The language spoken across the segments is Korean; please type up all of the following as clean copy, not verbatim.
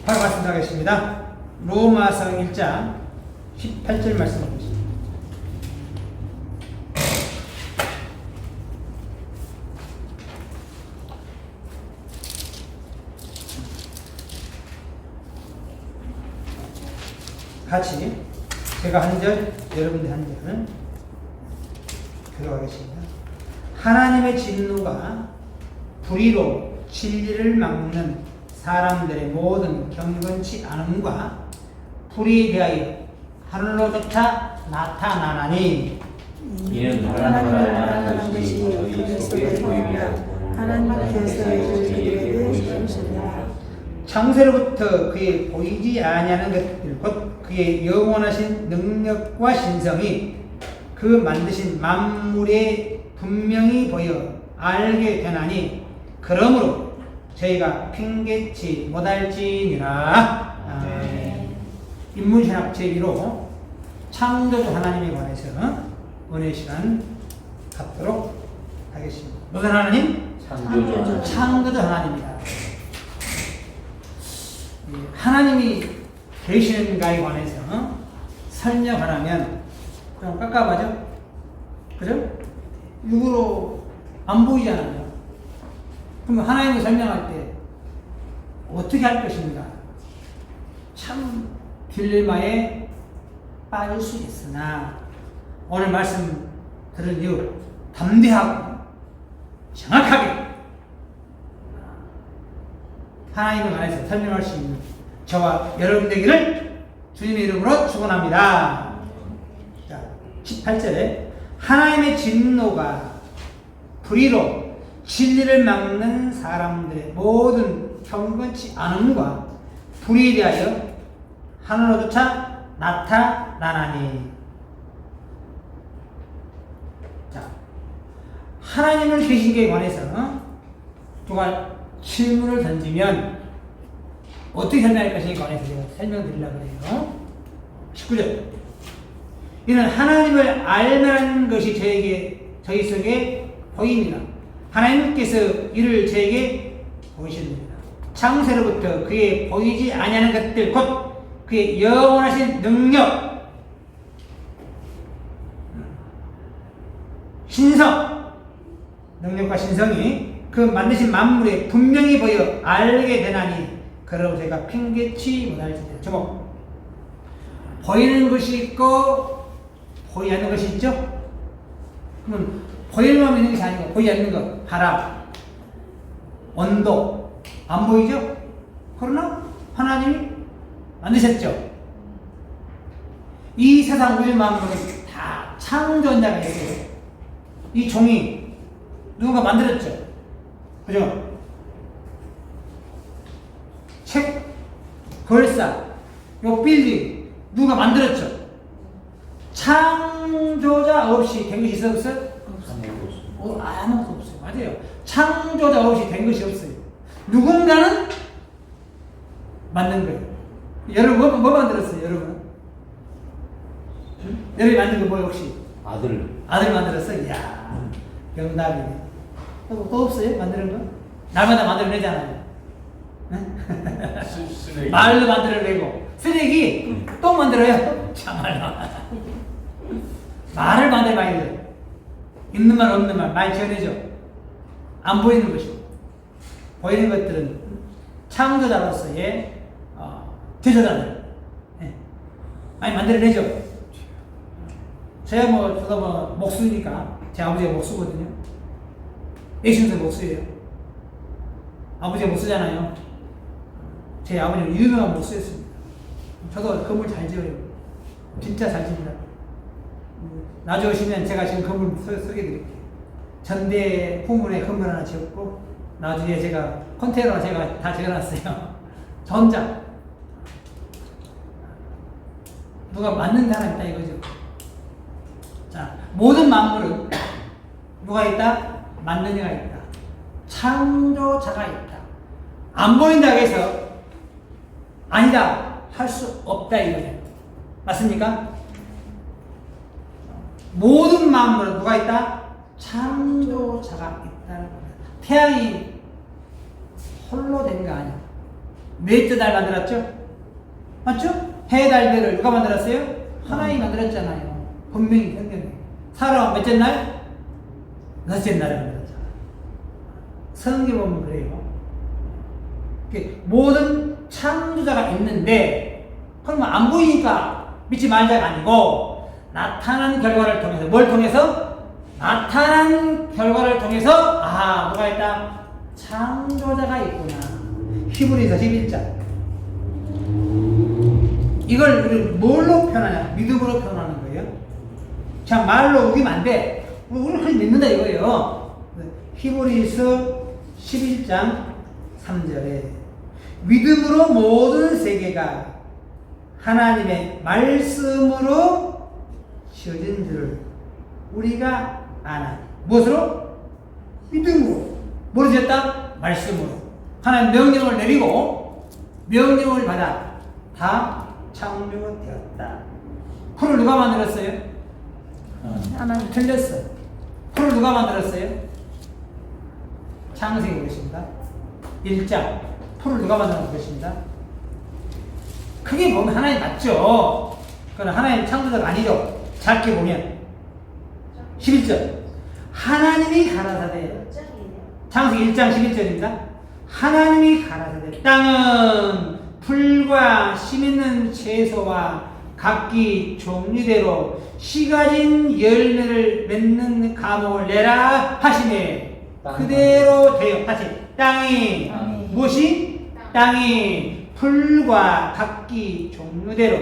바로 말씀드리겠습니다. 로마서 1장 18절 말씀 보겠습니다. 같이 제가 한 절, 여러분들 한 절을 들어가겠습니다. 하나님의 진노가 불의로 진리를 막는 사람들의 모든 경건치 않음과 불의에 대하여 하늘로부터 나타나나니 이는 하나님을 말하는 것이 너희 속에 보이며 하나님께서 저희에게 보이시리라. 창세로부터 그의 보이지 아니하는 것들 곧 그의 영원하신 능력과 신성이 그 만드신 만물에 분명히 보여 알게 되나니 그러므로 저희가 핑계치 못할지니라. 인문신학 제1호 창조주 하나님에 관해서 오늘 시간 갖도록 하겠습니다. 무슨 하나님? 창조주 하나님이다. 하나님이 계시는가에 관해서 설명하라면 그냥 깝깝하죠? 그죠? 육으로 안 보이잖아요. 그럼 하나님을 설명할 때 어떻게 할 것인가? 참 딜레마에 빠질 수 있으나 오늘 말씀 들은 이후 담대하고 정확하게 하나님에 관해서 설명할 수 있는 저와 여러분 되기를 주님의 이름으로 축원합니다. 자, 18절에 하나님의 진노가 불의로 진리를 막는 사람들의 모든 경건치 않음과 불의에 대하여 하늘로조차 나타나나니. 자, 하나님을 계신 게 관해서 누가 질문을 던지면 어떻게 설명할 것인가에 관해서 제가 설명드리려고 해요. 19절. 이는 하나님을 알만한 것이 저희 속에 보입니다. 하나님께서 이를 저에게 보이십니다. 창세로부터 그의 보이지 아니하는 것들 곧 그의 영원하신 능력, 신성, 능력과 신성이 그 만드신 만물에 분명히 보여 알게 되나니 그러므로 제가 핑계치 못할지니라. 제목. 보이는 것이 있고 보이지 않는 것이 있죠? 그럼 보이는 것만 있는 것이 아니고 보이지 않는 것, 바람, 온도 안 보이죠? 그러나 하나님이 만드셨죠? 이 세상 우주 만물은 다 창조자가 있어요. 이 종이 누군가 만들었죠? 그죠? 책, 걸사, 요 빌딩 누가 만들었죠? 창조자 없이 된 것이 있어 없어요? 아무것도 없어요. 맞아요. 창조자 없이 된 것이 없어요. 누군가는 만든 거예요. 여러분 뭐 만들었어요? 여러분? 여러분이 만든 거 뭐예요 혹시? 아들 만들었어요? 이야, 명답이네. 또 없어요? 만드는 거? 날마다 만들어내잖아요. 말도 만들어내고 쓰레기 또 만들어요? 참말로. 말을 만들어봐야 돼요. 있는 말 없는 말 많이 지어내죠. 안 보이는 것이고 보이는 것들은 창조자로서의 제자들 많이 만들어내죠. 저도 목수니까 제 아버지가 목수거든요. 애신서 목수예요. 아버지가 목수잖아요. 제 아버지는 유명한 목수였습니다. 저도 건물 잘 지어요. 진짜 잘 집니다. 나중에 오시면 제가 지금 건물 소개해드릴게요. 전대 후문에 건물 하나 지었고 나중에 제가 컨테이너 제가 다 지어놨어요. 저 혼자. 누가 만든 사람이 있다 이거죠. 자, 모든 만물은 누가 있다? 만든 이가 있다. 창조자가 있다. 안 보인다 해서 아니다 할 수 없다 이거예요. 맞습니까? 모든 만물은 누가 있다? 창조자가 있다는 겁니다. 태양이 홀로 된 거 아니야. 넷째 달 만들었죠? 맞죠? 해, 달, 별을 누가 만들었어요? 하나님이 만들었잖아요. 분명히 성경에. 사람은 몇째 날? 여섯째 날에 만들었잖아요. 성경 보면 그래요. 모든 창조자가 있는데, 그러면 안 보이니까 믿지 말자가 아니고, 나타난 결과를 통해서, 뭘 통해서? 나타난 결과를 통해서, 아, 누가 있다? 창조자가 있구나. 히브리서 11장. 이걸 우리 뭘로 표현하냐? 믿음으로 표현하는 거예요. 자, 말로 우기면 안 돼. 우리는 그냥 믿는다 이거예요. 히브리서 11장 3절에 믿음으로 모든 세계가 하나님의 말씀으로 지어진 줄 우리가 아나. 무엇으로? 믿음으로. 뭐로 지었다? 말씀으로. 하나님 명령을 내리고 명령을 받아 다 창조되었다. 풀을 누가 만들었어요? 하나님. 틀렸어. 풀을 누가 만들었어요? 창세기 보겠습니다. 1장. 풀을 누가 만들었는 것입니다. 크게 보면 하나님 맞죠? 그건 하나님 창조자가 아니죠. 작게 보면 11절. 하나님이 가라사대. 창세기 1장 11절입니다. 하나님이 가라사대 땅은 풀과 씨 있는 채소와 각기 종류대로 씨 가진 열매를 맺는 과목을 내라 하시네. 그대로 되어. 다시 땅이 무엇이? 땅이 풀과 각기 종류대로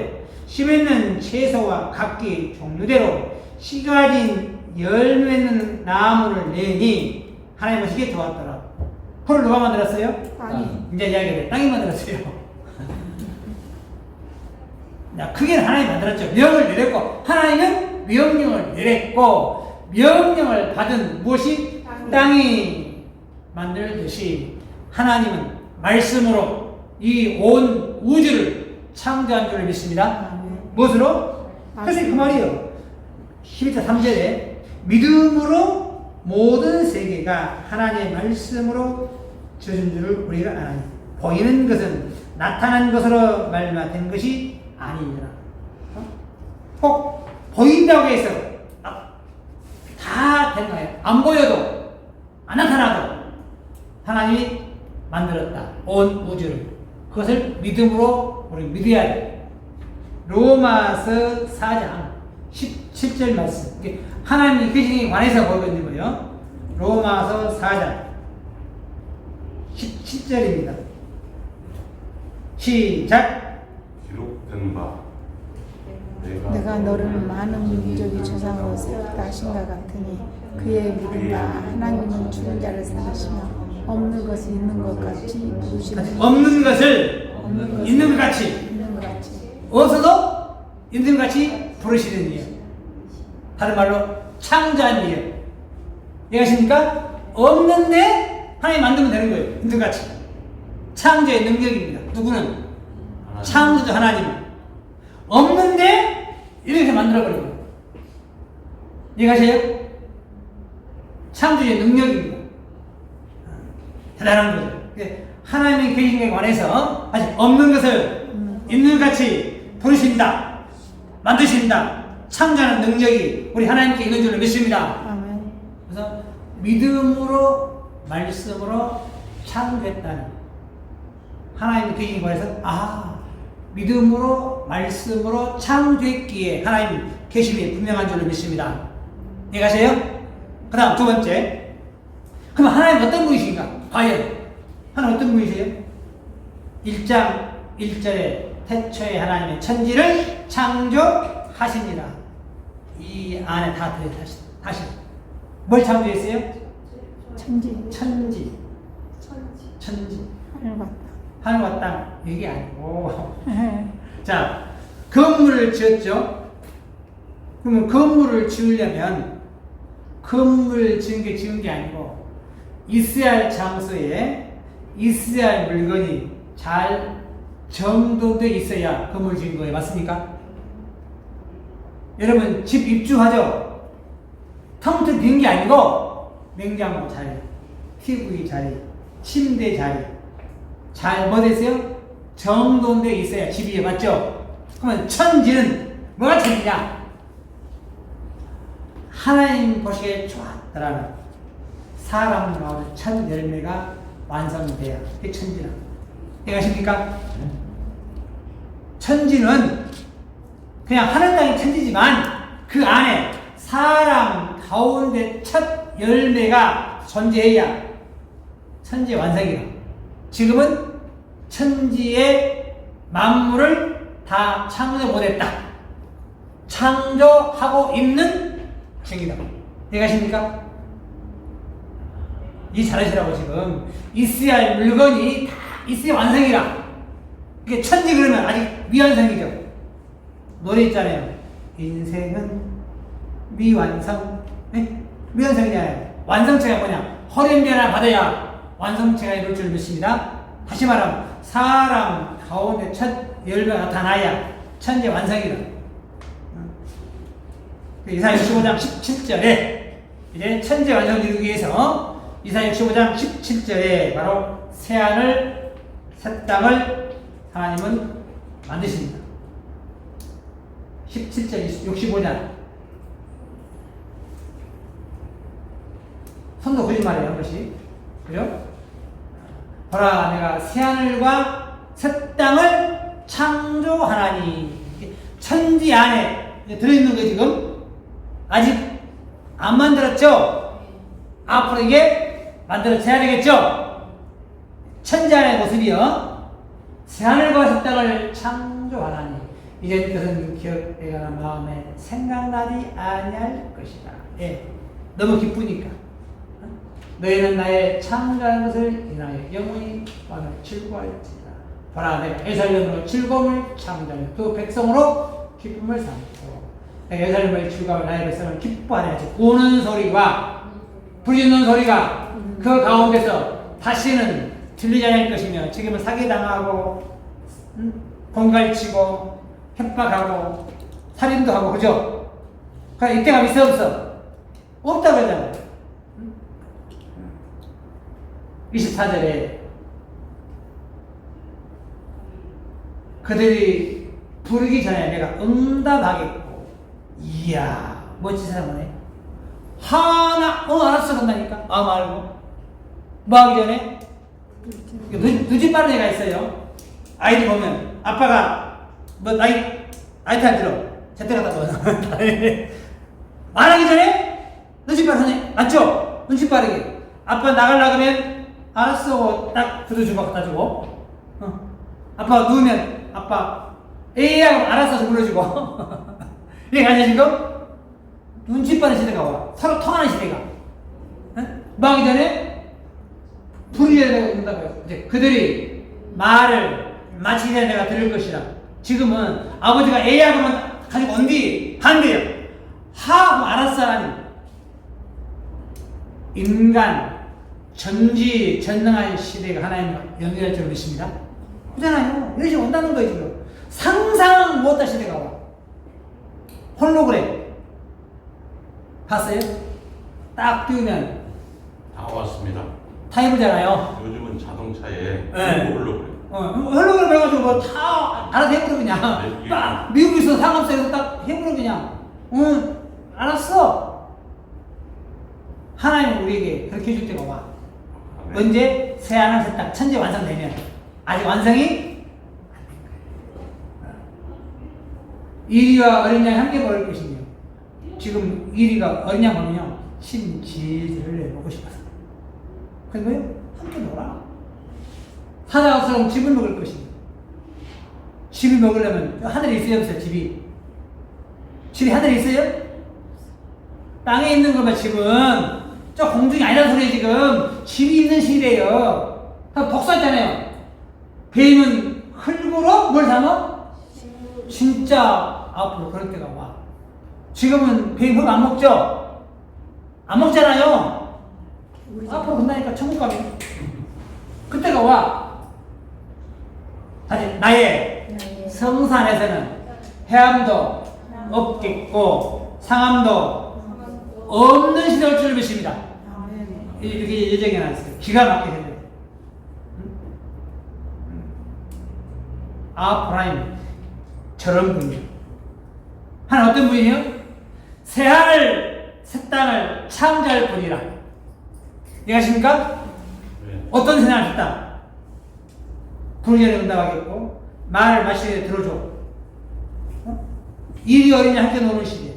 씨 맺는 채소와 각기 종류대로 씨 가진 열매 맺는 나무를 내니 하나님은 시계 좋았더라. 풀을 누가 만들었어요? 땅이. 이제 이야기해. 땅이 만들었어요. 자, 크게는 하나님이 만들었죠. 명을 내렸고, 하나님은 명령을 내렸고, 명령을 받은 무엇이? 땅이 만들듯이, 하나님은 말씀으로 이 온 우주를 창조한 줄을 믿습니다. 무엇으로? 그래서 그 말이에요. 11장 3절에, 믿음으로 모든 세계가 하나님의 말씀으로 지어진 줄을 우리가 아나니, 보이는 것은 나타난 것으로 말미암아 것이 아니니라. 꼭 보인다고 해서 다 된 거예요. 안 보여도 안 나타나도 하나님이 만들었다. 온 우주를. 그것을 믿음으로 우리 믿어야 돼. 로마서 4장 17절 말씀. 하나님의 계시에 관해서 보고 있는 거예요. 로마서 4장 17절입니다. 시작. 기록된 바 내가 너를 많은 민족의 조상으로 세웠다 하신가 같으니 그의 믿음과 하나님은 죽은 자를 살리시며 없는 것이 있는 것 같이 부르시는 없는 것을 있는 것 같이, 있는 것 같이 없어도 있는 것 같이 부르시는 이요. 다른 말로 창조한 이요. 이해하십니까? 없는데 하나님 만들면 되는 거예요. 있는 것 같이. 창조의 능력입니다. 누구는? 창조주 하나님. 없는데 이렇게 만들어버려요. 이해가세요? 창조의 능력입니다. 대단한 거죠. 하나님의 계신에 관해서 아직 없는 것을 있는 것 같이 부르십니다. 만드십니다. 창조하는 능력이 우리 하나님께 있는 줄을 믿습니다. 아멘. 그래서 믿음으로 말씀으로 창조했다는 하나님의 계신에 관해서 믿음으로 말씀으로 창조했기에 하나님 계심이 분명한 줄을 믿습니다. 이해가세요? 그 다음 두 번째. 그럼 하나님 어떤 분이신가? 과연 하나님 어떤 분이세요? 1장 1절에 태초에 하나님의 천지를 창조하시니라. 이 안에 다 다시 뭘 창조했어요? 천지. 천지. 하늘과 하늘과 땅. 이게 아니고 자, 건물을 지었죠. 그러면 건물을 지으려면 건물을 지은 게 아니고 있어야 할 장소에 있어야 할 물건이 잘 정돈되어 있어야 건물을 지은 거예요. 맞습니까? 여러분 집 입주하죠? 텅텅 빈 게 아니고 냉장고 자리, TV 자리, 침대 자리 잘 뭐 됐어요? 정돈돼 있어야 집이에요. 맞죠? 그러면 천지는 뭐가 천지냐? 하나님 보시기에 좋았더라는 사람 가운데 첫 열매가 완성돼야 그게 천지는. 이해가십니까? 천지는 그냥 하늘 땅이 천지지만 그 안에 사람 가운데 첫 열매가 존재해야 천지의 완성이다. 지금은 천지의 만물을 다 창조 못했다. 창조하고 있는 중이다. 이해가십니까? 이 잘하시라고 지금 있어야 할 물건이 다 있어야 완성이라. 이게 천지 그러면 아직 미완성이죠. 노래 있잖아요. 인생은 미완성. 네? 미완성이잖아요. 완성체가 뭐냐? 허련변화 받아야 완성체가 이룰 줄 믿습니다. 다시 말하면 사람 가운데 첫 열매가 나타나야 천지 완성이다. 이사야 65장 17절에 이제 천지 완성을 이루기 위해서 이사야 65장 17절에 바로 새하늘 새 땅을 하나님은 만드십니다. 17절 65장 손도 거짓말이에요. 한 번씩. 그죠? 보라 내가 새하늘과 새 땅을 창조하나니. 천지 안에 들어있는 거 지금 아직 안 만들었죠? 앞으로 이게 만들어져야 되겠죠? 천지 안의 모습이요. 새하늘과 새 땅을 창조하나니. 이제 그것은 기억되거나 마음에 생각나지 아니할 것이다. 예, 너무 기쁘니까. 너희는 나의 창조한 것을 인하여 영원히 마음에 즐거워할지다. 보라 내가 예살렘으로 즐거움을 창조하며 그 백성으로 기쁨을 삼고 내가 예살렘의 즐거움을 나의 백성을 기뻐하게 하지. 우는 소리와 부르짖는 소리가 그 가운데서 다시는 들리지 않을 것이며 지금은 사기당하고 공갈치고 협박하고 살인도 하고 그죠? 그러니까 이때가 있어 없어? 없다고 하잖아요. 24절에 그들이 부르기 전에 내가 응답하겠고. 이야 멋진 사람이네. 하나 알았어 그런다니까. 말고 뭐 하기 전에 늦은 빠른 애가 있어요. 아이들 보면 아빠가 뭐 아이탄 들어 제때 갖다 줘. 말하기 전에 눈치 빠르네. 맞죠? 눈치 빠르게 아빠 나가려고 하면 알았어 딱 들어주고 갖다 주고, 아빠 누우면 아빠 에이야 알았어 불러주고. 이게 아니야 지금? 눈치 빠른 시대가 와. 서로 통하는 시대가. 뭐 하기 전에 부르짖어야 되고 응답해요. 이제 그들이 말을 마치기 전에 내가 들을 것이라. 지금은 아버지가 에이야 그러면 가지고 온 뒤 반대요. 하고 알았어 하니. 인간 전지전능한 시대가 하나님 연결할 줄 믿습니다. 그잖아요. 이것이 온다는 거예요 지금. 상상 못할 시대가 와. 홀로그램 봤어요? 딱 띄우면 다 왔습니다. 타입이잖아요. 요즘은 자동차에 네. 홀로그램. 홀로그램 해가지고 뭐 다 알아서 해버려 그냥. 네, 딱 미국에서 상업소에서 딱 해버려 그냥. 알았어. 하나님 우리에게 그렇게 해줄 때가 와. 네. 언제? 새하늘 새 땅 천지 완성되면. 아직 완성이 이리와 어린 양 함께 먹을 것이며. 지금 이리가 어린 양 보면요 심지를 내보고 싶었어. 그래서 뭐예요? 함께 놀아. 사자처럼 집을 먹을 것이며. 집을 먹으려면 하늘에 있어야 없어요. 집이 하늘에 있어요? 땅에 있는 거면 집은 저 공중이 아니라는 소리예요. 지금 집이 있는 시대예요. 복사했잖아요. 뱀은 흙으로 뭘 삼아? 진짜 앞으로 그럴 때가 와. 지금은 뱀 흙 안 먹죠? 안 먹잖아요. 앞으로 본다니까 천국 가면 그때가 와. 다시 나의 성산에서는 해암도 없겠고 상암도 없는 시대를 줄 믿습니다. 이렇게 예정해 놨어요. 기가 막히게. 아브라임 저런 분이에요. 하나님 어떤 분이에요? 새 하늘 새 땅을 창조할 분이라. 이해하십니까? 네. 어떤 새 하늘 새 땅? 부르짖어 응답하겠고 말을 마시게 들어줘. 어? 이리 어린이 함께 노는 시대.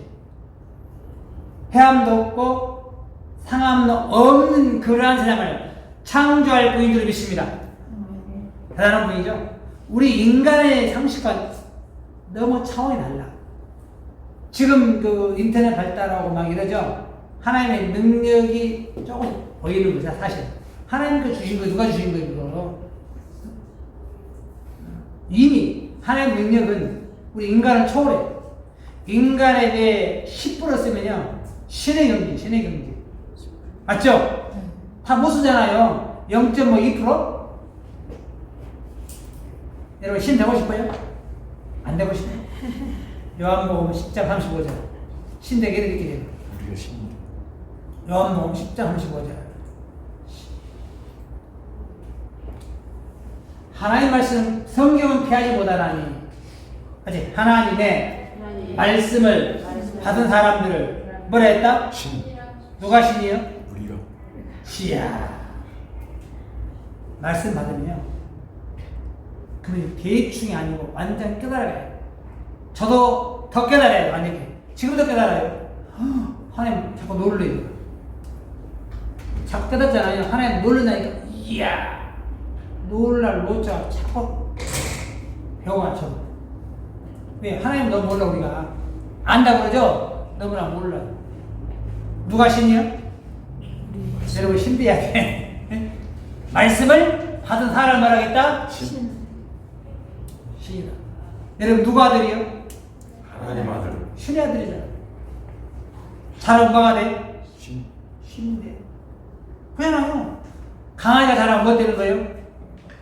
해함도 없고 상함도 없는 그러한 세상을 창조할 분인 줄 믿습니다. 대단한 분이죠. 우리 인간의 상식과 너무 차원이 달라. 지금 그 인터넷 발달하고 막 이러죠. 하나님의 능력이 조금 보이는 거죠, 사실. 하나님께 주신 거 누가 주신 거예요, 그거? 이미 하나님의 능력은 우리 인간을 초월해. 인간에게 10% 쓰면요, 신의 경지. 맞죠? 다 못 쓰잖아요. 0.2%? 여러분, 신 되고 싶어요? 안 되고 싶어요? 요한복음 10장 35절. 신 되게 해드릴게요. 우리가 신. 요한복음 10장 35절. 하나님 말씀, 성경은 피하지 못하나니. 아직 하나님의 말씀을 받은 사람들을 뭐라 했다? 신. 누가 신이요? 우리가. 시야. 말씀 받으면요. 그러면 대충이 아니고 완전 깨달아요. 저도 더 깨달아요, 완전히. 지금도 깨달아요. 하나님 자꾸 놀래요. 자꾸 깨닫잖아요. 하나님 놀라니까, 이야. 놀랄 노자 자꾸 배워가죠. 왜? 하나님 너무 몰라, 우리가. 안다 그러죠? 너무나 몰라. 누가 신이요? 여러분, 신비해야 돼. 말씀을 받은 사람을 말하겠다? 신. 신이다. 여러분, 누구 아들이요? 하나님 아들. 신의 아들이잖아. 자라면 뭐가 돼? 신. 신인데. 그잖아요. 강아지가 자라면 뭐 되는 거예요?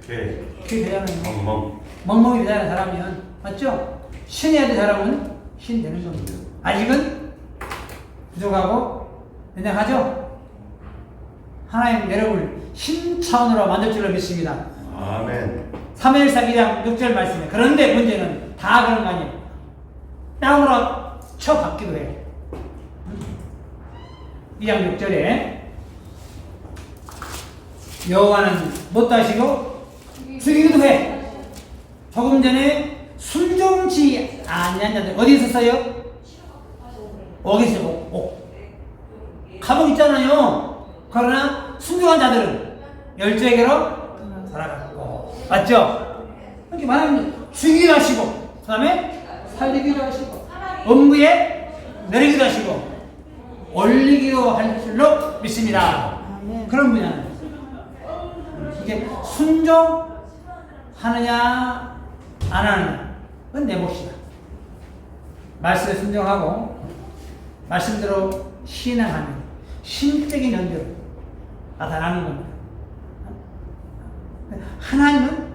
개. 그게 되잖아요. 멍멍. 멍멍이 되잖아요, 사람이면. 맞죠? 신의 아들 자라면 신 되는 겁니다. 아직은 부족하고 연약하죠? 하나님 여러분을 신 차원으로 만들 줄로 믿습니다. 아멘. 3일상 2장 6절 말씀에. 그런데 문제는 다 그런 거 아니에요. 땅으로 쳐박기도 해요. 2장 6절에 여호와는 못도 하시고 죽이기도 해. 조금 전에 순종치 아니한 자들 어디 있었어요? 옥에 있어요. 옥. 감옥 있잖아요. 그러나 순종한 자들은 열조에게로 살아갔고. 맞죠? 이렇게 말하면 죽이기도 하시고, 그 다음에 살리기도 하시고, 음부에 내리기도 하시고, 올리기도 할 줄로 믿습니다. 아멘. 그런 분야는 이게 순종하느냐 안 하느냐, 그건 내 몫이다. 말씀에 순종하고 말씀대로 신앙하는 신적인 연결 나타나는 겁니다. 하나님은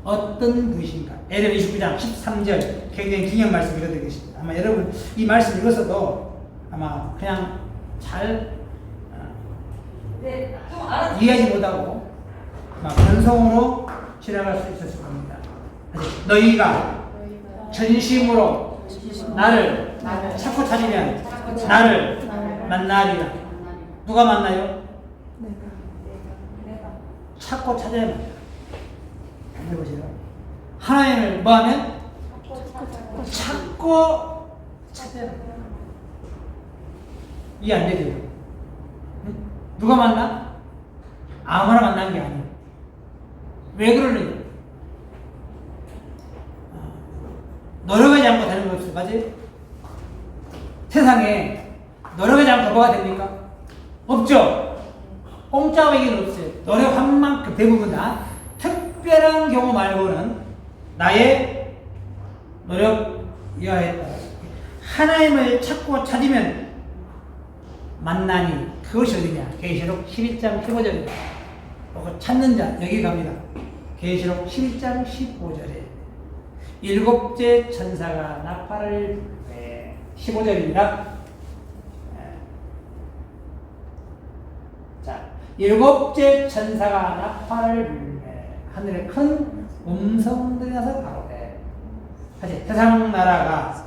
어떤 분이신가? 에레미야 29장 13절 굉장히 중요한 말씀 읽어드리겠습니다. 아마 여러분 이 말씀 읽었어도 아마 그냥 잘 이해하지 못하고 아마 변성으로 지나갈 수 있었을 겁니다. 너희가 전심으로 나를 찾고 찾으면 나를 만나리라. 누가 만나요? 찾고 찾아야 만나요. 해보세요. 하나님을 뭐하면? 찾고 찾아야 만나요. 이해 안 되죠? 응? 누가 만나? 아무나 만난 게 아니에요. 왜 그러느냐? 노력하지 않고 되는 거 없어요. 맞아요? 세상에 노력하지 않고 뭐가 됩니까? 없죠? 공짜 얘기는 없어요. 노력한 만큼 대부분 다 특별한 경우 말고는 나의 노력 이하에 따라 하나님을 찾고 찾으면 만나니 그것이 어디냐? 계시록 11장 15절입니다. 찾는 자 여기 갑니다. 계시록 11장 15절에 일곱째 천사가 나팔을 15절입니다. 자, 일곱째 천사가 나팔을 불매 하늘에 큰 음성들이 나서 가로되. 하지. 세상 나라가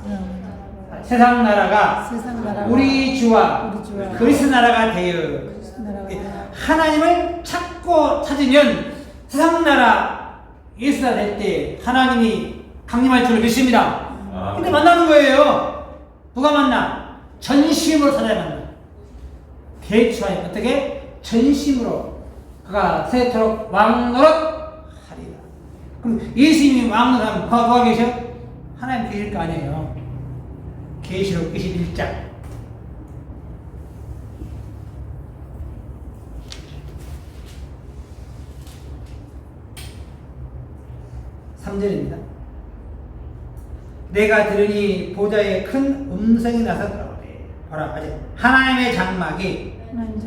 세상 나라가 세상 나라가 우리 주와 우리 주와 그리스도 나라가 되어 그리스도 나라가 하나님을 찾고 찾으면 세상 나라 예수가 될 때 하나님이 강림할 줄을 믿습니다. 근데 만나는 거예요. 누가 만나? 전심으로 찾아야 만나. 대추하니 어떻게? 전심으로 그가 세토록 왕노릇 하리라. 그럼 예수님이 왕노릇하면 누가 계셔? 하나님 계실 거 아니에요. 계시록 21장 3절입니다. 내가 들으니 보좌에 큰 음성이 나서 가로되 보라 아직 하나님의 장막이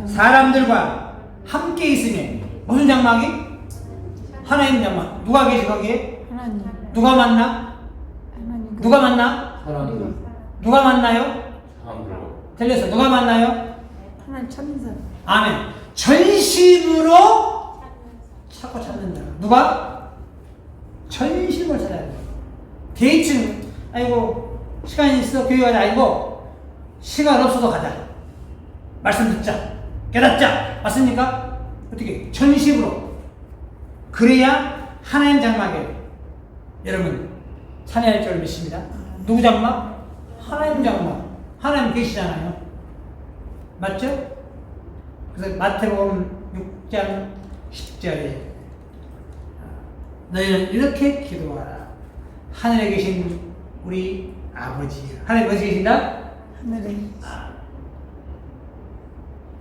사람들과 함께 있으면 무슨 장막이? 하나님 장막. 누가 계시 거기에? 하나님. 누가 만나? 하나님. 누가 만나? 사람들. 누가 만나요? 사람들. 들렸어. 누가 만나요? 하나님 천사. 아멘. 전심으로 찾고 찾는다. 누가? 전심을 찾아야 돼. 데이트는 아이고 시간이 있어 교회 가자 아니고 시간 없어도 가자. 말씀 듣자. 깨닫자. 맞습니까? 어떻게? 전심으로. 그래야 하나님 장막에 여러분 참여할 줄 믿습니다. 누구 장막? 하나님 장막. 하나님 계시잖아요. 맞죠? 그래서 마태복음 6장 10절에 너희는 이렇게 기도하라. 하늘에 계신 우리 아버지. 하나님 어디 계신다? 하늘에.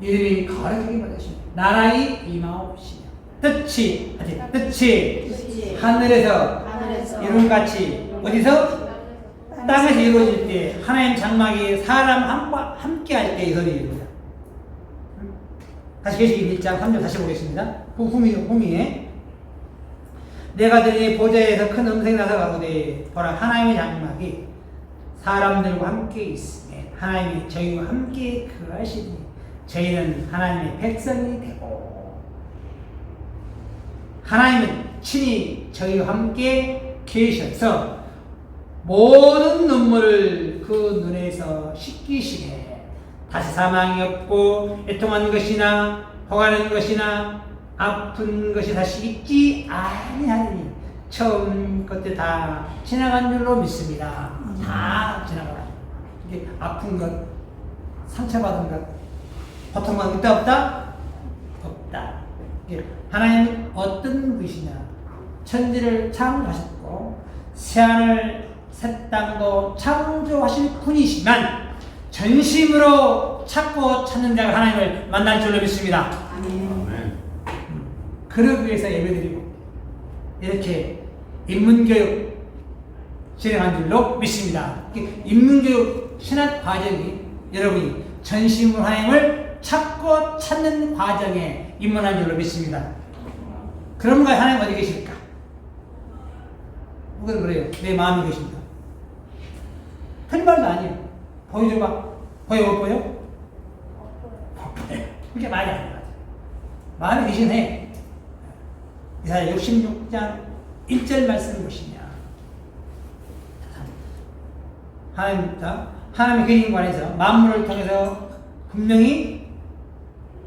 이들이 거룩하게 받으시니 나라의 임하옵시며 뜻이 하늘에서 이룬같이 어디서? 땅에서 이루어질 때 하나님 장막이 사람과 함께 할 때 이 소리입니다. 다시 계시록 1장 3절 다시 보겠습니다. 후미에 내가 들으니 보좌에서 큰 음성이 나서 가로되 보라 하나님의 장막이 사람들과 함께 있으며 하나님이 저희와 함께 거하시니 저희는 하나님의 백성이 되고 하나님은 친히 저희와 함께 계셔서 모든 눈물을 그 눈에서 씻기시네. 다시 사망이 없고 애통하는 것이나 허가는 것이나 아픈 것이 다시 있지 아니하니 처음 그때 다 지나간 줄로 믿습니다. 다 지나가라. 이게 아픈 것, 상처받은 것, 고통받은 것 없다? 없다. 하나님은 어떤 분이시냐? 천지를 창조하셨고 새하늘 새 땅도 창조하실 분이시만 전심으로 찾고 찾는 자가 하나님을 만날 줄로 믿습니다. 아멘. 그러기 위해서 예배드리고 이렇게 인문교육 진행한 줄로 믿습니다. 인문교육 신학 과정이 여러분이 전심으로 하나님을 찾고 찾는 과정에 입문한 줄로 믿습니다. 그런가 하나님 어디 계실까? 누가 그래요? 내 마음이 계신다. 틀린 말도 아니에요. 보여줘봐. 보여 못 보여? 못 보여. 그게 말이 안 맞아. 마음이 계시네. 이사야 66장 1절 말씀을 보시면 하나님의 계신 관에서 만물을 통해서 분명히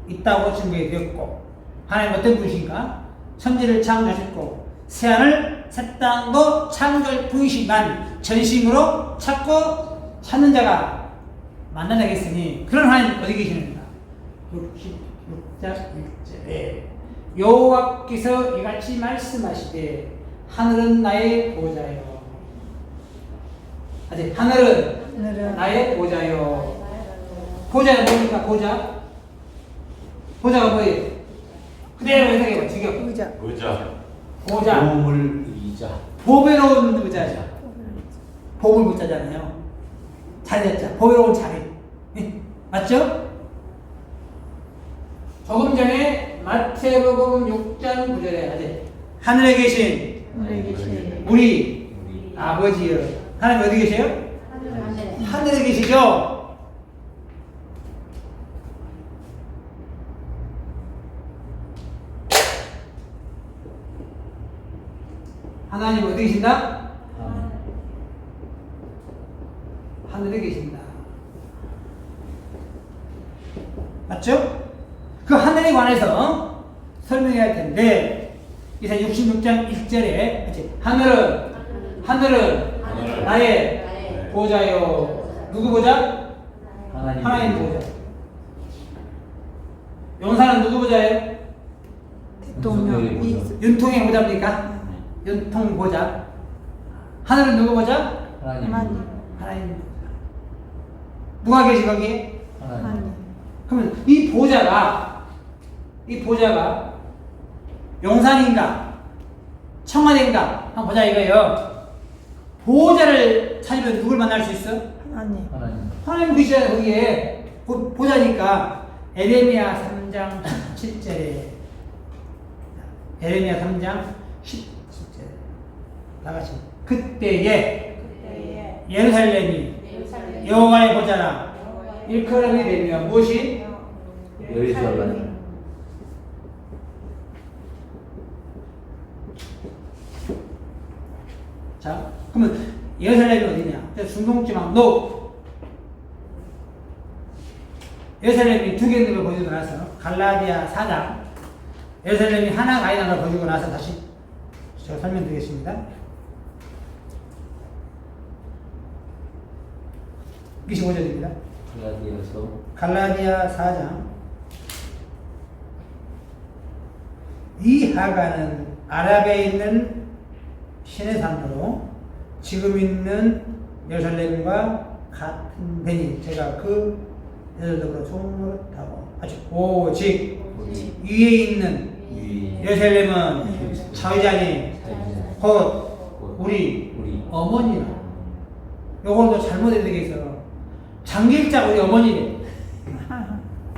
있다고 증거해 드렸고 하나님 어떤 분이신가? 천지를 창조하셨고 새하늘 새 땅도 창조할 분이시만 전심으로 찾고 찾는 자가 만나자겠으니 그런 하나님 어디 계시는가? 66장 1절에 여호와께서 이같이 말씀하시되 하늘은 나의 보좌요. 아직 하늘은 나의 보좌요. 보좌는 뭡니까? 보좌가 뭐예요? 그대로 해석해봐. 지금 보좌. 보물 의자. 보배로운 의자죠. 보물 의자잖아요. 자리였죠. 보배로운 자리. 맞죠? 조금 전에 마태복음 6장 9절에 아직 하늘에 계신 우리 아버지여. 하나님 어디 계세요? 하늘에 계시죠? 하나님 어디 계신다? 하늘에 계신다. 맞죠? 그 하늘에 관해서 설명해야 할 텐데 이사 66장 1절에 하늘은 나의 보좌요. 누구 보좌? 하나님 보좌. 용사는 누구 보좌예요? 대통령 윤통의 보좌입니까? 윤통 보좌. 하늘은 누구 보좌? 하나님 하나님 보좌. 누가 계시 거기에? 하나님 그러면 이 보좌가 용산인가 청와대인가 한번 보자 이거예요. 보좌를 찾으면 누굴 만날 수 있어? 하나님 하나님 계시잖아요. 거기에 보좌니까 에레미야 3장 17절에 에레미야 3장 17절에 나가시 그때에 예루살렘이 여호와의 보좌라 일컬음이 되며 무엇이? 예루살렘 자, 그러면 예루살렘이 어디냐? 중동지방 예루살렘이 두 개 있는 걸 보여주고 나서 갈라디아 4장 예루살렘이 하나가 아니라는 걸 보여주고 나서 다시 제가 설명드리겠습니다. 이게 15절입니다. 갈라디아 4장 이 하가는 아랍에 있는 신의 산으로 지금 있는 예루살렘과 같은 데니 제가 그 여자들로 좋다고 아주 오직 위에 있는 예루살렘은 자유자니 곧 우리 어머니라. 요걸도 잘못된 게 있어. 장길자 우리 어머니래.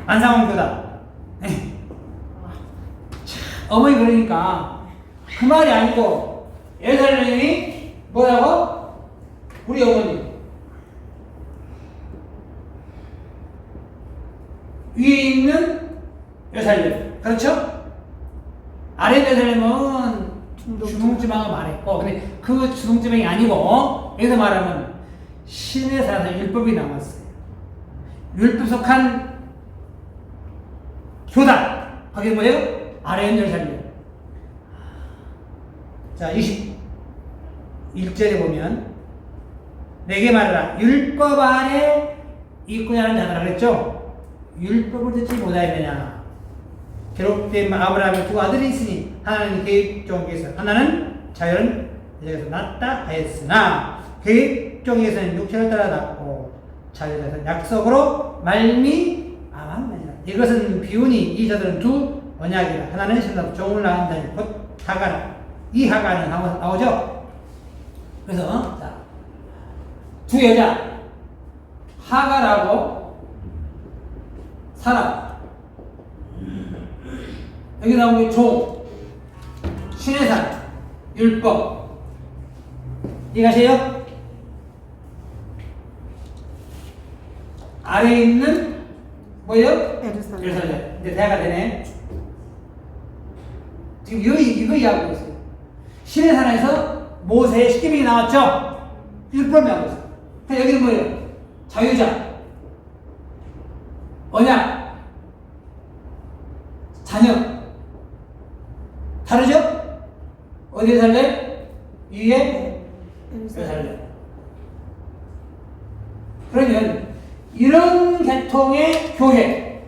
안상원 교다. 어머니 그러니까 그 말이 아니고 예루살렘이 뭐라고? 우리 어머니. 위에 있는 예루살렘. 그렇죠? 아래 예루살렘은 중동지방을 말했고 근데 그 중동지방이 아니고 여기서 말하면 신의 사상 율법이 남았어요. 율법 속한 교단. 거기 뭐예요? 아래 예루살렘. 자, 21절에 보면 내게 말하라. 율법 아래 있고자 하는 자들아 그랬죠? 율법을 듣지 못하였느냐. 기록된 아브라함의 두 아들이 있으니 하나는 계획 종에서 하나는 자연 여자에서 낳았다 하였으나 계획 종에서는 육체를 따라 낳고 자연에서는 약속으로 말미암았느니라. 이것은 비운이 이 자들은 두 언약이라. 하나는 신라도 종을 낳은 자니 곧 하가라. 이 하가는 나오죠? 그래서 자, 두 여자 하가라고 사람 여기 나온 게 종 신의 산 율법 이해가세요? 아래에 있는 뭐예요? 예루살렘. 이제 대화가 되네. 지금 이거 이해하고 있어요. 신의 산에서 모세의 십계명이 나왔죠? 율법이 나오고 있어요. 근데 여기는 뭐예요? 자유자, 언약, 자녀. 다르죠? 어디에 살래? 위에 예루살렘. 그러면 이런 계통의 교회,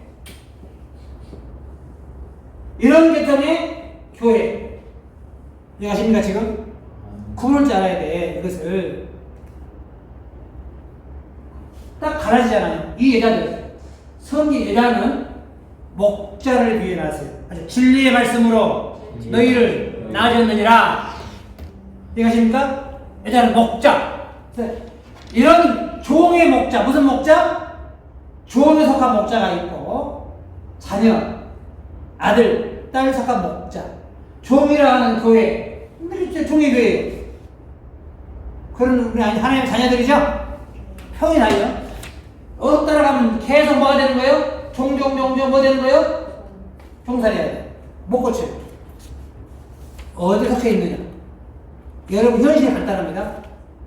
이해가십니까 지금? 구분을 줄 알아야 돼. 이것을 딱 갈라지잖아요. 이 여자들 성기 여자는 목자를 위해 나왔어요. 진리의 말씀으로 너희를 낳아주었느니라. 이해가십니까? 여자는 목자. 이런 종의 목자, 무슨 목자? 종에 속한 목자가 있고 자녀, 아들, 딸 속한 목자. 종이라 하는 교회, 종의 교회예요. 그런 우리 하나님의 자녀들이죠? 평이 나요. 따라가면 계속 뭐가 되는 거예요? 종종 뭐 되는 거예요? 종살이야 돼. 못 고쳐요. 어디 속해 있느냐? 여러분 현실이 간단합니다.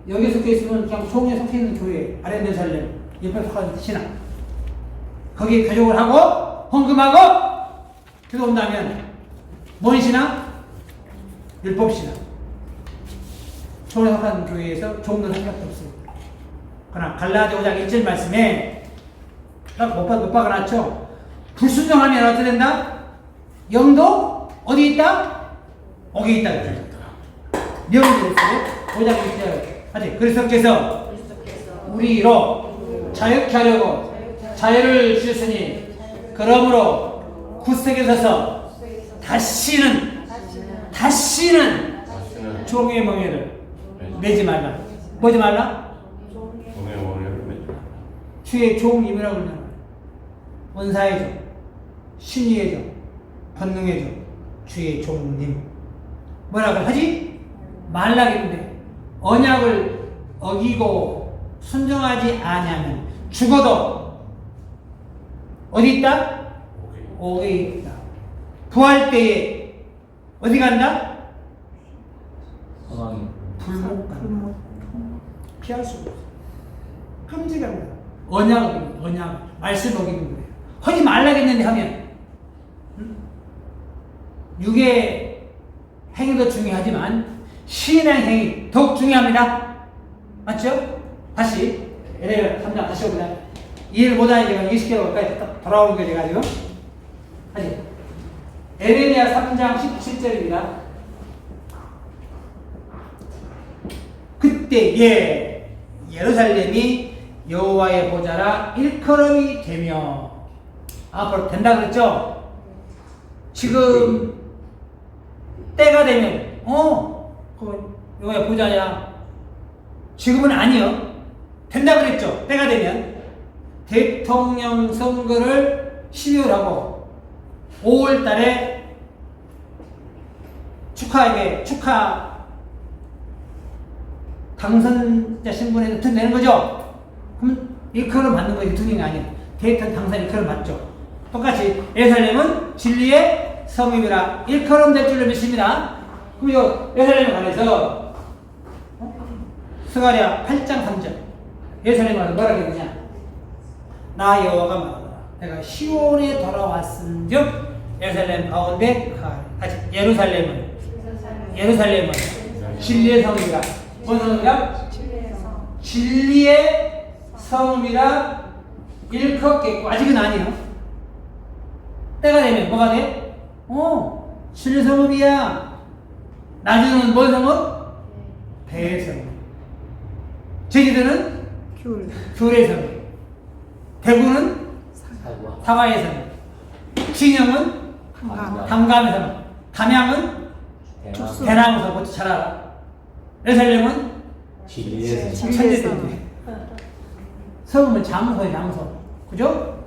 여기에 속해 있으면 그냥 총에 속해 있는 교회, 아랫예루살렘, 옆에 속한 신앙. 거기에 교육을 하고 헌금하고 들어온다면 뭔 신앙? 율법 신앙. 총에 속한 교회에서 좋은 건 한 개도 없습니다. 그러나 갈라디아 5장 1절 말씀에 딱 못 박아놨죠? 불순종하면 어떻게 된다? 영도 어디 있다? 옥에 있다. 명이 됐어요. 5장 1절. 아직 그리스도께서 우리로 자유케 하려고 자유를 주셨으니 그러므로 굳세게 서서 다시는 종의 멍에를 매지 말라. 뭐지 말라? 종의 머리를 매지 말라. 주의 종임이라고 그러잖아. 원사의 종, 신의의 종, 권능의 종, 주의 종님. 뭐라고 하지? 말라겠는데 언약을 어기고 순종하지 아니하면 죽어도 어디 있다? 옥에 있다. 부활 때에 어디 간다? 사망이 불목 간다. 피할 수 없어. 끔찍합니다. 언약 말씀 어기는 거예요. 하지 말라겠는데 하면 육의 행위도 중요하지만 신의 행위 더욱 중요합니다. 맞죠? 다시 에레미야 3장 다시 옵니다. 이해를 못하니 제가 20개월까지 돌아오는 거예요. 제가 지금 다시 에레미야 3장 17절입니다. 그때에 예루살렘이 여호와의 보좌라 일컬음이 되며 앞으로 된다 그랬죠? 지금 때가 되면 여호와의 보좌냐? 지금은 아니요. 된다 그랬죠? 때가 되면 대통령 선거를 12월 하고 5월 달에 축하 당선자 신분에 내는 거죠? 그럼 일컬음 받는 거 대통령이 아니에요. 대통령 당선 일컬음 받죠. 똑같이 예루살렘은 진리의 성읍이라 일컬음 될 줄로 믿습니다. 그럼 이 예루살렘에 관해서 스가랴 8장 3절 예루살렘에 관해서 뭐라고 했느냐? 나 여호와가 말하노라. 내가 시온에 돌아왔은즉 예루살렘 가운데 다시 예루살렘은 진리의 성읍이라. 뭔 성읍이라? 진리의 성읍이라 일컫겠고 아직은 아니에요. 때가 되면 뭐가 돼? 진리 성읍이야. 나중에는 뭔 성읍? 대성읍. 제주도는 귤의 성읍. 대구는 사과의 성읍. 진영은 담감의 성읍. 담양은 대나무 성읍. 잘 알아. 예루살렘은 진리의 천재들인데 성읍은 장소예요. 장소. 그죠?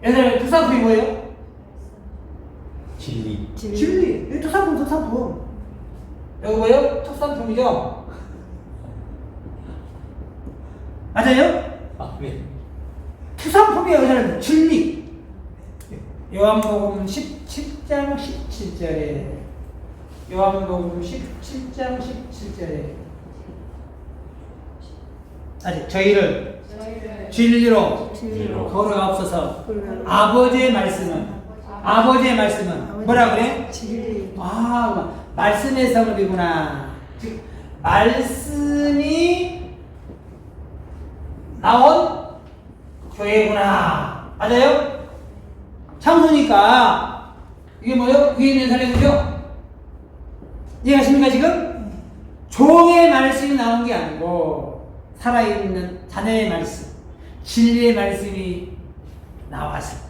예루살렘 특산품이 뭐예요? 진리 진리. 특산품. 여기 뭐예요? 특산품이죠? 맞아요? 아멘. 특산품이에요. 예루살렘 진리. 요한복음 17장 17절에 요한복음 17장 17절에 아직 저희를 진리로 걸어가옵소서. 아버지의 말씀은 뭐라 그래? 말씀의 성읍이구나. 즉 말씀이 나온 교회구나. 맞아요? 창소니까 이게 뭐예요? 위에 있는 사람이죠? 이해하십니까 지금? 종의 말씀이 나온 게 아니고 살아있는 자녀의 말씀, 진리의 말씀이 나와서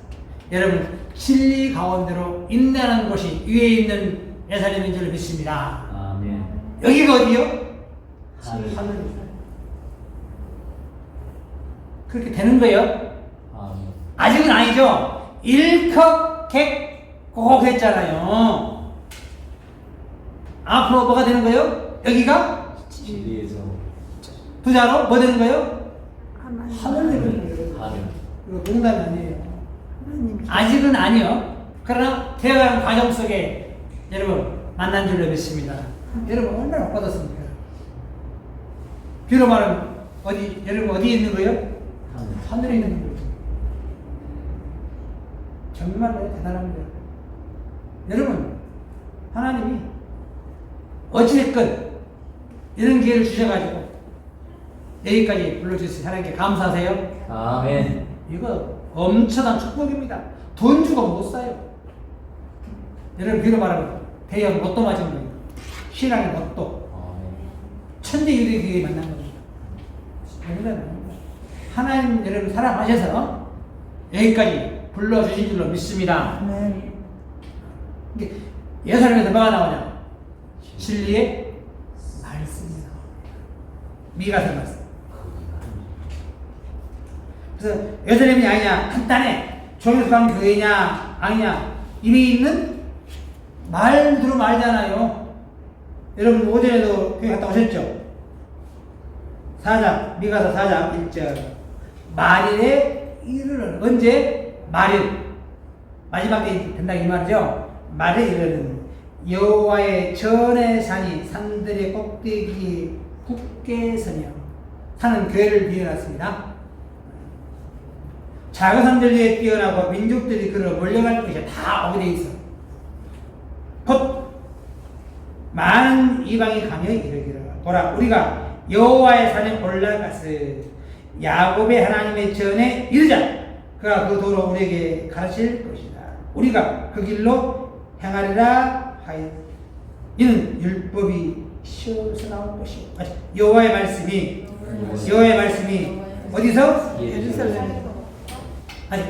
여러분 진리 가운데로 인내하는 것이 위에 있는 예루살렘인 줄 믿습니다. 아멘. 여기가 어디요? 하늘. 그렇게 되는 거예요? 아멘. 아직은 아니죠. 일컥객곡 했잖아요. 앞으로 뭐가 되는 거예요? 여기가 진리에서 부자로 뭐 되는 거예요? 하늘 되는 거예요. 하늘. 이거 농담이 아니에요. 아직은 아니요. 그러나 되어가는 과정 속에 여러분 만난 줄로 믿습니다. 여러분 얼마나 복 받았습니까? 비로 말하면 여러분 어디에 있는 거예요? 하늘에 있는 거예요. 정말로 대단합니다. 여러분 하나님이 어찌됐건 이런 기회를 주셔가지고 여기까지 불러주신 하나님께 감사하세요. 아멘. 이거 엄청난 축복입니다. 돈 주고 못 사요. 여러분 비로 말하면 대형 로또 맞은 거예요. 신앙의 로또. 아멘. 천재유대교회 만난 겁니다. 하나님 여러분 사랑하셔서 여기까지 불러주신 줄로 믿습니다. 아멘. 예수님에서 뭐가 나오냐? 진리의 말씀이 나옵니다. 미가서 말씀. 그래서 예수님이 아니냐? 간단해. 종교수강 교회냐? 아니냐? 이미 있는 말대로 말잖아요. 여러분 오전에도 교회 갔다 오셨죠? 4장, 미가서 4장 1절. 말일에 이르는 언제? 말일. 마지막 때 된다 이 말이죠. 말에 이르는 여호와의 전의 산이 산들의 꼭대기에 굳게 서며 산은 교회를 비워놨습니다. 작은 산들 위에 뛰어나고 민족들이 그를 몰려갈 것이 다 오게 돼 있어. 곧 많은 이방이 가며 이르기를 보라 우리가 여호와의 산에 올라가서 야곱의 하나님의 전에 이르자. 그가 그 도로 우리에게 가르칠 것이다. 우리가 그 길로 행하리라 하여 이는 율법이 시험에서 나온 것이요. 여호와의 말씀이 어디서? 예루살렘.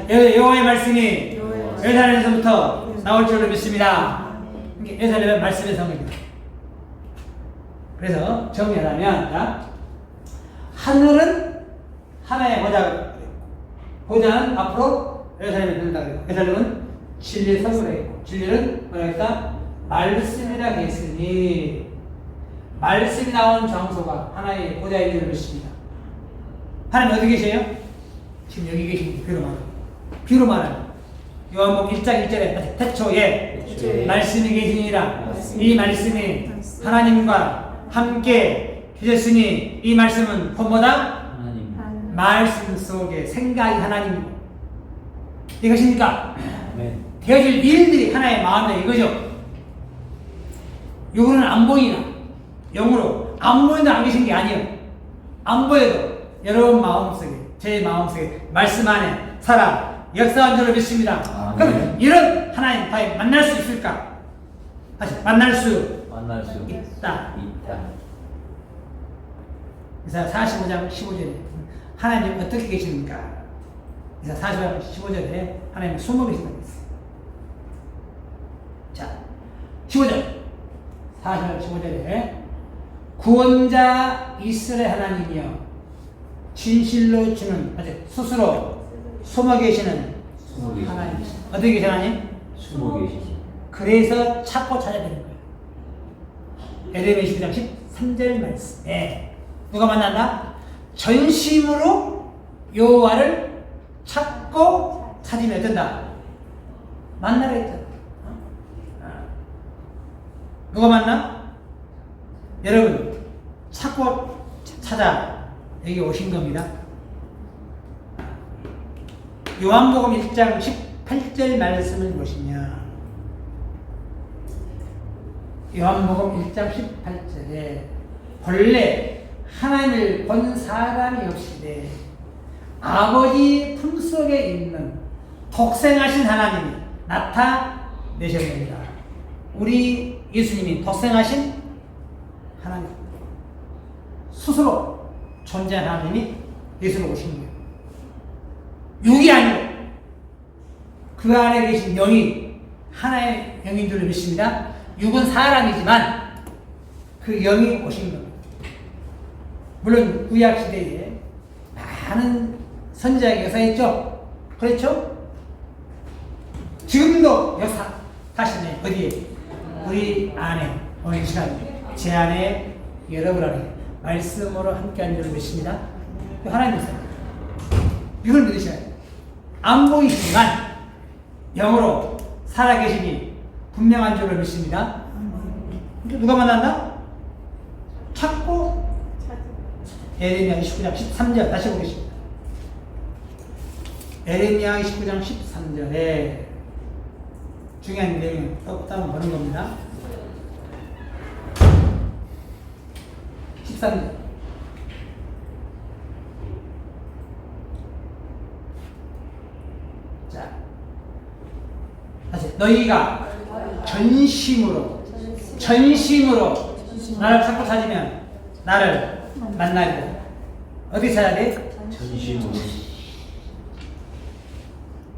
여호와의 말씀이 예루살렘에서부터 나올 줄로 믿습니다. 예루살렘의 말씀의 성입니다. 그래서 정리하자면 자, 하늘은 하나의 보좌는 앞으로 예루살렘에 된다 그래요. 예루살렘은 진리의 성으로 했고 진리는 뭐라 했다? 말씀이라 했으니 말씀이 나온 장소가 하나의 보좌의 줄을 믿습니다. 하나님 어디 계세요? 지금 여기 계십니다. 비로 말하면 요한복음 1장 1절에 태초에 말씀이 계시니라. 이 말씀이 하나님과 함께 계셨으니 이 말씀은 뭐다? 하나님. 말씀 속에 생각이 하나님이고 이것입니까? 아멘. 되어질 일들이 하나의 마음에 이거죠. 요거는 안 보이나 영으로 안 보이나 안 계신 게 아니에요. 안 보여도 여러분 마음속에 제 마음속에 말씀 안에 살아 역사한 줄을 믿습니다. 그럼 이런 하나님 과연 만날 수 있을까? 다시 만날 수 있다. 이사 45장 15절에 하나님 어떻게 계십니까? 이사 45장 15절에 하나님 숨어 계신다고 했어요. 자, 15절 40절 15절에 구원자 이스라엘 하나님이여 진실로 주는 스스로 숨어 계시는 하나님. 어떻게 계신 하나님? 숨어 계시지. 그래서 찾고 찾아야 되는 거예요. 에레미야 22장 13절 말씀. 누가 만난다? 전심으로 여호와를 찾고 찾으면 어쩐다? 만나라 했잖아. 누가 만나? 여러분 찾고 찾아 여기 오신 겁니다. 요한복음 1장 18절 말씀을 보시면 요한복음 1장 18절에 본래 하나님을 본 사람이 없이되 아버지 품속에 있는 독생하신 하나님이 나타내셨습니다. 우리 예수님이 독생하신 하나님 스스로 존재한 하나님이 예수로 오신 거예요. 육이 아니고 그 안에 계신 영이 하나의 영인 줄 믿습니다. 육은 사람이지만 그 영이 오신 겁니다. 물론 구약 시대에 많은 선지자가 역사했죠. 그렇죠? 지금도 역사하시네. 어디에? 우리 안에 오늘 이 시간 제 안에 여러분 안에 말씀으로 함께하는 줄 믿습니다. 하나님 있어요. 이걸 믿으셔야 돼요. 안 보이시지만 영으로 살아계시니 분명한 줄을 믿습니다. 누가 만난다? 찾고 에레미야 29장 13절 다시 보겠습니다. 에레미야 29장 13절에 중요한 내용을 한번 보는 겁니다. 13절. 자, 다시 너희가 전심으로 나를 찾고 찾으면 나를 만나고 어디 찾아야 돼? 전심으로.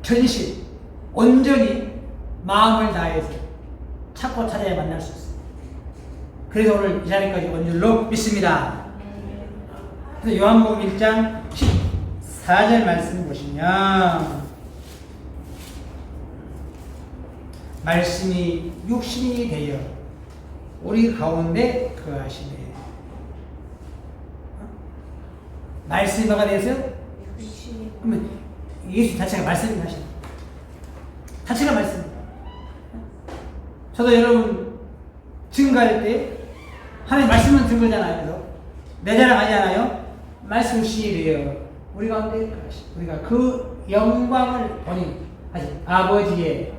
전심 온전히 마음을 다해서 찾고 찾아야 만날 수 있어요. 그래서 오늘 이 자리까지 온 줄로 믿습니다. 그래서 요한복음 1장 14절 말씀 보시면 말씀이 육신이 되어 우리 가운데 거하시네. 말씀이 뭐가 되었어요? 그러면 예수 자체가 말씀이 하시네. 자체가 말씀. 저도 여러분 증거할 때 하나님 말씀은 증거잖아요. 그래서 내 자랑 하지 않아요? 말씀 시리에요. 우리 가운데 우리가 그 영광을 보니 아버지의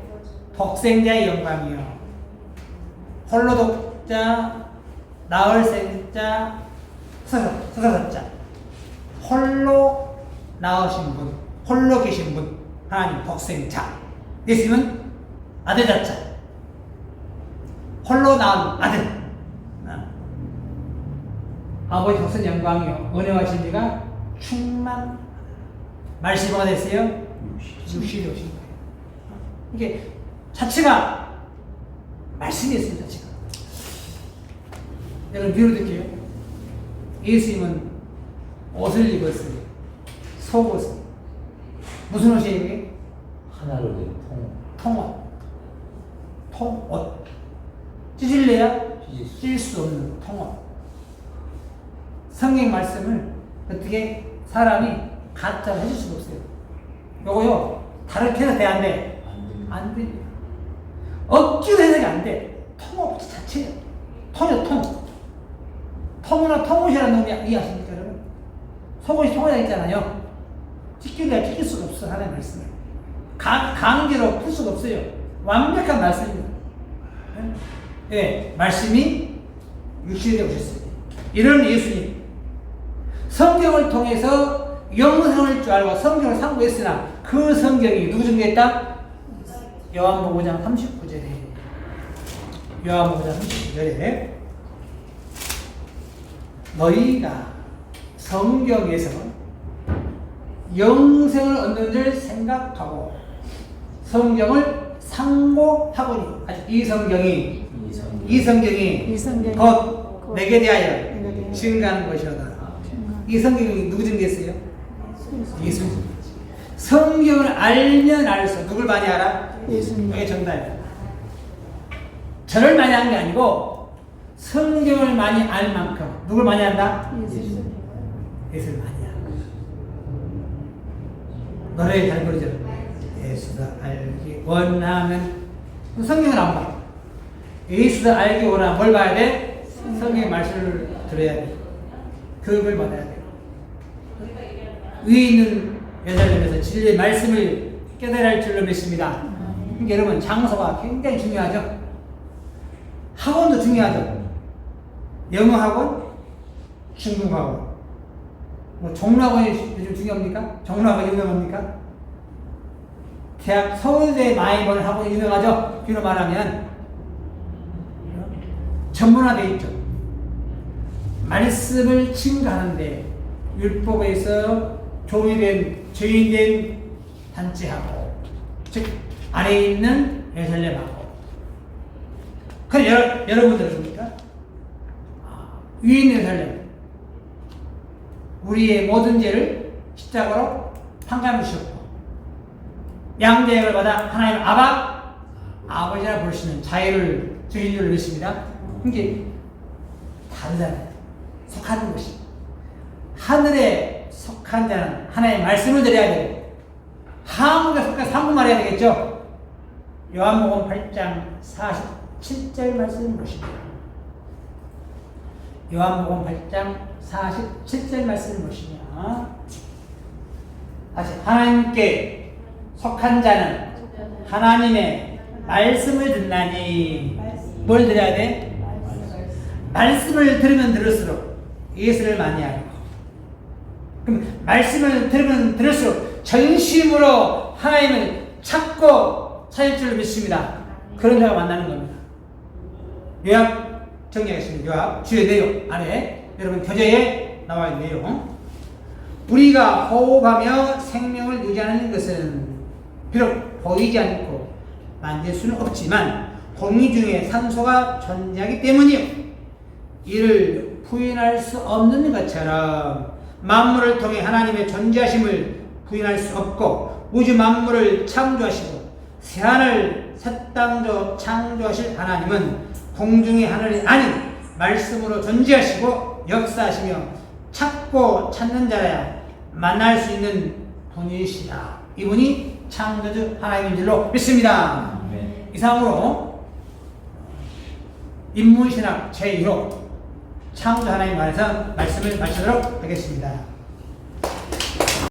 독생자의 영광이요. 홀로 독자, 나흘 생자, 서서자. 홀로 나으신 분, 홀로 계신 분, 하나님 독생자. 예수님은 아들 자자. 홀로 나온 아들. 아버지 독생 영광이요. 은혜와 진리가 충만. 말씀이 뭐가 됐어요? 육신이 오신 거예요. 이게 자체가 말씀이었습니다. 자체가. 여러분 비유를 드릴게요. 예수님은 옷을 입었어요. 속옷을. 무슨 옷이에요 이게? 하나로 된 통옷. 통옷. 찢을래야? 찢을 수. 찢을 수 없는 통옷. 성경 말씀을 어떻게 사람이 가짜로 해줄 수가 없어요. 요거요, 다르게 해서 돼, 안 돼? 안 돼. 억지로 해석이 안 돼. 통옷 자체예요. 통이요, 통. 통이나 통옷이라는 놈이 이해하십니까, 여러분? 속옷이 통이라 했잖아요. 찢기려야 찢길 수가 없어, 하나님의 말씀을. 강제로 풀 수가 없어요. 완벽한 말씀입니다. 예, 말씀이 육신이 되어 오셨어요. 이런 예수님. 성경을 통해서 영생을 줄 알고 성경을 상고했으나 그 성경이 누구 증거했다? 요한복음 5장 39절에 요한복음 5장 39절에 너희가 성경에서 영생을 얻는 줄 생각하고 성경을 상고하거니 이 성경이 곧 내게 대하여 증거하는 것이로다. 이 성경이 누구 증거했어요? 예수. 성경을 알면 알수록 누굴 많이 알아? 예수님. 이게 정답이야. 저를 많이 한 게 아니고 성경을 많이 알 만큼 누굴 많이 한다? 예수님. 예수를 많이 한다. 노래 잘 부르죠. 예수를 알기 원하면 성경을 안 봐. 예수를 알기 원하면 뭘 봐야 돼? 성경의 말씀을 들어야 돼. 교육을 받아야 돼. 위에 있는 예살렘에서 진리의 말씀을 깨달아야 할 줄로 믿습니다. 그러니까 여러분 장소가 굉장히 중요하죠. 학원도 중요하죠. 영어 학원, 중국 학원, 뭐 종로학원이 요즘 중요합니까? 종로학원이 유명합니까? 대학 서울대 많이 보는 학원이 유명하죠. 비로 말하면 전문화되어 있죠. 말씀을 증거하는데 율법에서 종이된 죄인된 단체하고 즉 아래에 있는 예살렘하고 그럼 여러분 들으십니까? 위에 있는 예살렘 우리의 모든 죄를 십자가로 판가무셨고 양대역을 받아 하나님 아버지라 부르시는 자유를 주신 줄을 믿습니다. 이게 다르잖아요. 속하는 것이 하늘에 속한 자는 하나님의 말씀을 드려야 되고 한국에 속한 한국말 해야 되겠죠. 요한복음 8장 47절 말씀을 보십니다. 요한복음 8장 47절 말씀을 보시면 다시 하나님께 속한 자는 하나님의 말씀을 듣나니 뭘 들어야 돼? 말씀을 들으면 들을수록 예수를 많이 알고 그럼 말씀을 들으면 들을수록 전심으로 하나님을 찾고 찾을 줄 믿습니다. 그런 자가 만나는 겁니다. 요약 정리하겠습니다. 요약 주의 내용 아래 여러분 교재에 나와 있는 내용 우리가 호흡하며 생명을 유지하는 것은 비록 보이지 않고 만질 수는 없지만 공기 중에 산소가 존재하기 때문이요 이를 부인할 수 없는 것처럼 만물을 통해 하나님의 존재하심을 부인할 수 없고 우주 만물을 창조하시고 새하늘 새 땅도 창조하실 하나님은 공중의 하늘이 아닌 말씀으로 존재하시고 역사하시며 찾고 찾는 자라야 만날 수 있는 분이시다. 이분이 창조주 하나님인 줄로 믿습니다. 네. 이상으로 인문신학 제1호 창조 하나님 안에서 말씀을 마치도록 하겠습니다.